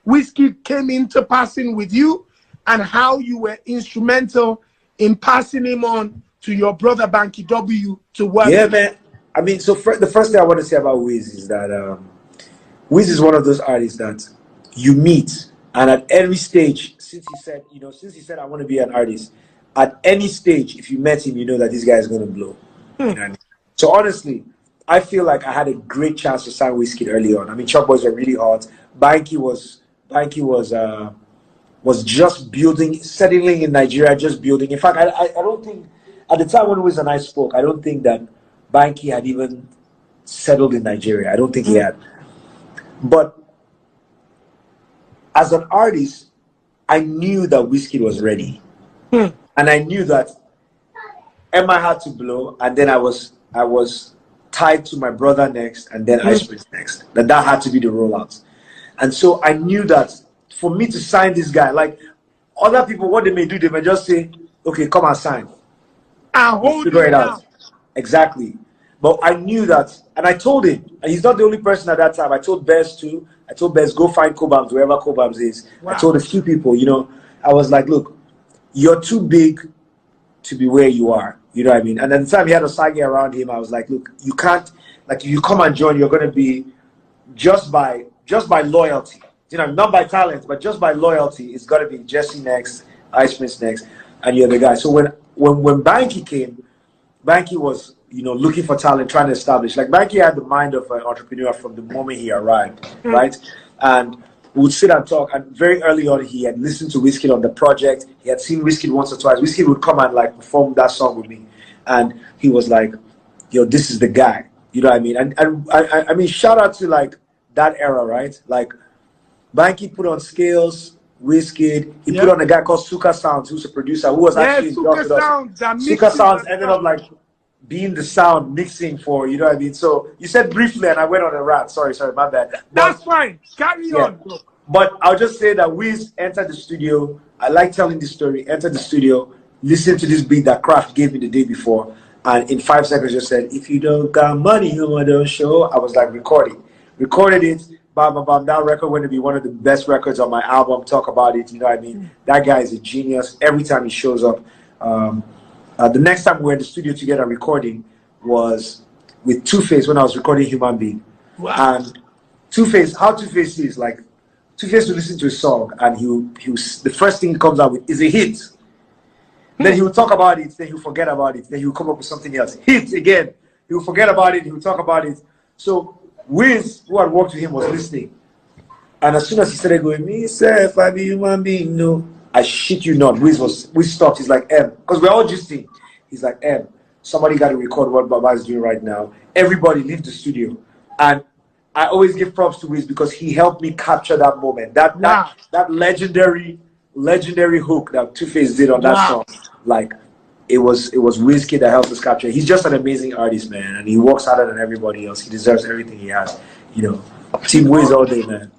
Wizkid came into passing with you, and how you were instrumental in passing him on to your brother Banky W to work. Yeah, man. I mean, so the first thing I want to say about Wiz is that Wiz is one of those artists that you meet, and at every stage, since he said I want to be an artist, at any stage, if you met him, you know that this guy is going to blow. You know what I mean? So honestly, I feel like I had a great chance to sign Wizkid early on. I mean, Chop Boys were really hot. Banky was just building, settling in Nigeria, just building. In fact, I don't think, at the time when Wiz and I spoke, I don't think that Banky had even settled in Nigeria. I don't think he had. But as an artist, I knew that Wizkid was ready. And I knew that MI had to blow, and then I was tied to my brother next, and then Ice Prince next. That had to be the rollout. And so I knew that for me to sign this guy, like other people, what they may do, they may just say, okay, come and sign. I'll figure it out. Exactly. But I knew that, and I told him, and he's not the only person at that time. I told Bez too. I told Bez, go find Cobhams, wherever Cobhams is. Wow. I told a few people, you know, I was like, look, you're too big to be where you are. You know what I mean? And at the time he had a sage around him. I was like, look, you can't, like, if you come and join, you're going to be just by loyalty. You know, not by talent, but just by loyalty. It's got to be Jesse next, Ice Prince next, and you're the guy. So when Banky came, Banky was, you know, looking for talent, trying to establish. Like, Banky had the mind of an entrepreneur from the moment he arrived, right? And we would sit and talk. And very early on, he had listened to Wizkid on the project. He had seen Wizkid once or twice. Wizkid would come and like perform that song with me, and he was like, "Yo, this is the guy." You know what I mean? And I mean, shout out to like that era, right? Like, Banky put on Scales, Wizkid. He put on a guy called Suka Sounds, who's a producer who was actually Suka Sounds ended up like being the sound mixing for, you know what I mean? So you said briefly, and I went on a rant. Sorry, my bad. That's fine. Carry on, bro. But I'll just say that Wiz entered the studio. I like telling this story. Entered the studio, listened to this beat that Kraft gave me the day before, and in 5 seconds just said, "If you don't got money, you don't show." I was like, recorded it. Bam, bam, bam. That record went to be one of the best records on my album. Talk about it. You know what I mean? That guy is a genius. Every time he shows up. The next time we were in the studio together recording was with Two-Face when I was recording Human Being. Wow. And Two-Face, how Two-Face is, like, Two-Face will listen to a song and the first thing he comes out with is a hit. Then he will talk about it, then he'll forget about it, then he'll come up with something else. Hit again. He'll forget about it, he'll talk about it. So Wiz, who had worked with him, was listening. And as soon as he started going, me, sir, if I be human being, no. I shit you not. Wiz stopped. He's like, because we're all just in. He's like, somebody got to record what Baba is doing right now. Everybody leave the studio. And I always give props to Wiz because he helped me capture that moment. That legendary hook that Two-Face did on that song. Like, it was Wizkid that helped us capture. He's just an amazing artist, man. And he works harder than everybody else. He deserves everything he has. You know, Team Wiz all day, man.